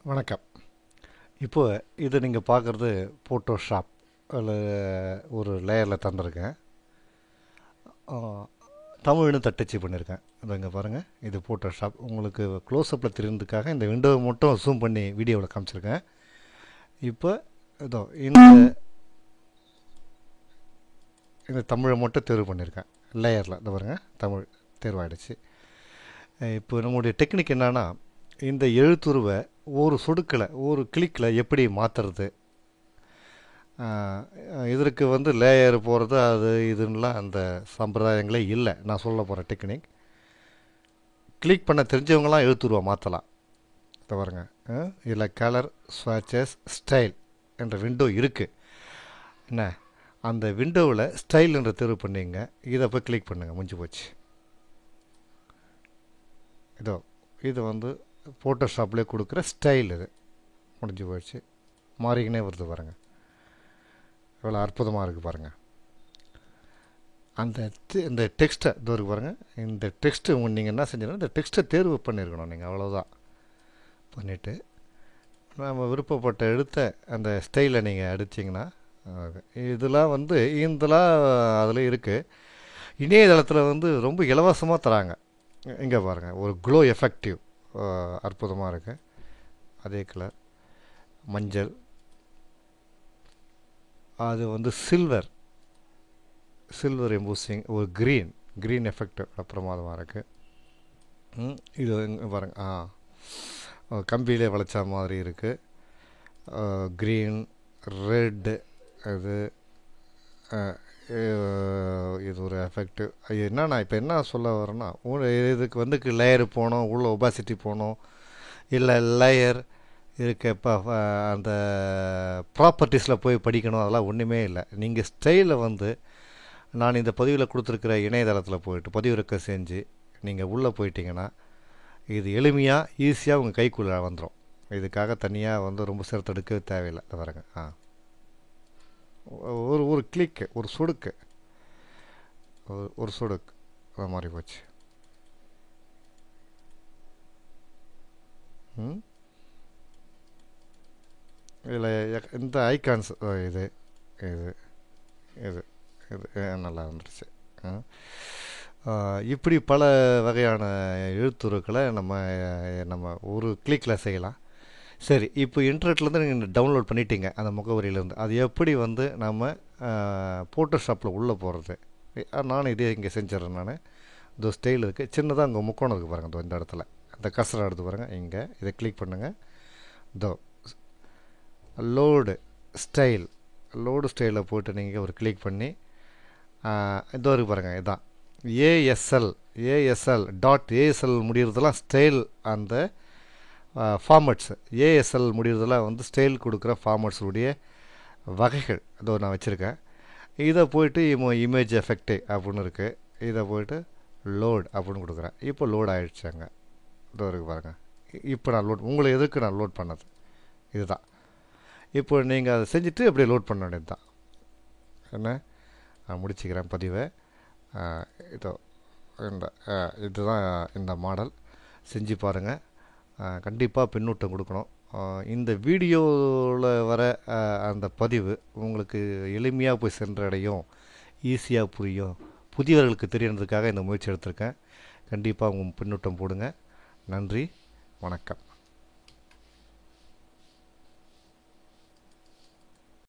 வணக்கம். இப்போ இது நீங்கள் பார்க்குறது ஃபோட்டோஷாப் அதில் ஒரு லேயரில் தந்திருக்கேன். தமிழ்னு தட்டச்சு பண்ணியிருக்கேன். அதை இங்கே பாருங்கள், இது ஃபோட்டோஷாப். உங்களுக்கு க்ளோஸ்அப்பில் தெரியுறதுக்காக இந்த விண்டோவை மட்டும் ஜூம் பண்ணி வீடியோவில் காமிச்சிருக்கேன். இப்போ இதோ இந்த தமிழை மட்டும் தேர்வு பண்ணியிருக்கேன் லேயரில். இதை பாருங்கள், தமிழ் தேர்வாயிடுச்சு. இப்போ நம்முடைய டெக்னிக் என்னன்னா, இந்த எழுத்துருவை ஒரு சொடுக்கில் ஒரு கிளிக்கில் எப்படி மாற்றுறது, இதற்கு லேயர் போகிறது அது இதுன்னெலாம் அந்த சம்பிரதாயங்களே இல்லை. நான் சொல்ல போகிற டெக்னிக் கிளிக் பண்ண தெரிஞ்சவங்களாம் எழுத்துருவா மாற்றலாம். இதை பாருங்க, இதில் கலர், ஸ்வாட்சஸ், ஸ்டைல் என்ற விண்டோ இருக்குது. என்ன, அந்த விண்டோவில் ஸ்டைல் என்ற தேர்வு பண்ணிங்க. இதை போய் கிளிக் பண்ணுங்கள், முடிஞ்சு போச்சு. இது ஃபோட்டோஷாப்லேயே கொடுக்குற ஸ்டைல். இது முடிஞ்சு போயிடுச்சு. மாறிக்கினே வருது பாருங்கள், எவ்வளோ அற்புதமாக இருக்குது பாருங்கள். இந்த டெக்ஸ்ட்டை இது இருக்கு பாருங்கள். இந்த டெக்ஸ்ட்டு நீங்கள் என்ன செஞ்சீங்கன்னா, இந்த டெக்ஸ்ட்டை தேர்வு பண்ணியிருக்கணும் நீங்கள். அவ்வளோதான். பண்ணிவிட்டு நம்ம விருப்பப்பட்ட எழுத்த அந்த ஸ்டைலை நீங்கள் அடிச்சிங்கன்னா, இதெல்லாம் இதெல்லாம் அதில் இருக்குது. இணையதளத்தில் ரொம்ப இலவசமாக தராங்க. இங்கே பாருங்கள், ஒரு க்ளோ எஃபெக்டிவ் அற்புதமாக இருக்குது. அதே கலர் மஞ்சள், அது சில்வர் எம்பூசிங், ஒரு க்ரீன் எஃபெக்ட் பிரமாதமாக இருக்குது. இது இங்கே பாருங்கள், கம்பியிலே வளைச்சா மாதிரி இருக்குது. க்ரீன், ரெட்டு, இது ஒரு எஃபெக்ட்டு. என்னன்னா, இப்போ என்ன சொல்ல வரேன்னா, இதுக்கு லேயர் போகணும், உள்ள ஒபாசிட்டி போகணும், இல்லை லேயர் இருக்க இப்போ அந்த ப்ராப்பர்ட்டிஸில் போய் படிக்கணும், அதெல்லாம் ஒன்றுமே இல்லை. நீங்கள் ஸ்டைலை நான் இந்த பதிவில் கொடுத்துருக்கிற இணையதளத்தில் போயிட்டு பதிவிறக்கம் செஞ்சு நீங்கள் உள்ளே போயிட்டீங்கன்னா, இது எளிமையாக ஈஸியாக உங்கள் கைக்குள்ளே வந்துடும். இதுக்காக தனியாக ரொம்ப சிரத்தெடுக்கவே தேவையில்லை. பாருங்க, ஒரு கிளிக்கு, ஒரு சொடுக்கு, ஒரு சொடுக்கு அது மாதிரி போச்சு. இதில் இந்த ஐகான்ஸ் இது இது இது இது நல்லா வந்துடுச்சு. இப்படி பல வகையான எழுத்துருக்களை நம்ம ஒரு கிளிக்கில் செய்யலாம். சரி, இப்போ இன்டர்நெட்லேருந்து நீங்கள் டவுன்லோட் பண்ணிட்டீங்க அந்த முகவரியிலேருந்து. அது எப்படி நம்ம ஃபோட்டோஷாப்பில் உள்ளே போகிறது, நானும் இதே இங்கே செஞ்சிடறேன். நான் இந்த ஸ்டைல் இருக்குது, சின்னதாக அங்கே முக்கோணம் இருக்குது பாருங்கள். இந்த இடத்துல இந்த கசரை எடுத்து பாருங்கள், இங்கே இதை கிளிக் பண்ணுங்கள். லோடு ஸ்டைலில் போய்ட்டு நீங்கள் ஒரு கிளிக் பண்ணி இதோ இருக்குது பாருங்கள். இதுதான் ASL முடிகிறதெல்லாம் ஸ்டைல். அந்த ஃபார்மட்ஸு ஏஎஸ்எல் முடிகிறதெல்லாம் ஸ்டைல் கொடுக்குற ஃபார்மட்ஸுடைய வகைகள் இதோ நான் வச்சுருக்கேன். இதை போய்ட்டு இமேஜ் எஃபெக்ட்டு அப்படின்னு இருக்குது. இதை போய்ட்டு லோட் அப்படின்னு கொடுக்குறேன். இப்போ லோட் ஆகிடுச்சாங்க. இதோ இருக்குது பாருங்கள். இப்போ நான் உங்களை எதுக்கு நான் லோட் பண்ணது இதுதான். இப்போ நீங்கள் அதை செஞ்சுட்டு அப்படியே லோட் பண்ண வேண்டியது தான். என்ன, நான் முடிச்சுக்கிறேன் பதிவை. இதுதான் இந்த மாடல். செஞ்சு பாருங்கள். கண்டிப்பாக பின்னூட்டம் கொடுக்கணும். இந்த வீடியோவில் வர அந்த பதிவு உங்களுக்கு எளிமையாக போய் சென்றடையும், ஈஸியாக புரியும், புதியவர்களுக்கு தெரியறதுக்காக இந்த முயற்சி எடுத்திருக்கேன். கண்டிப்பாக உங்கள் பின்னூட்டம் போடுங்க. நன்றி, வணக்கம்.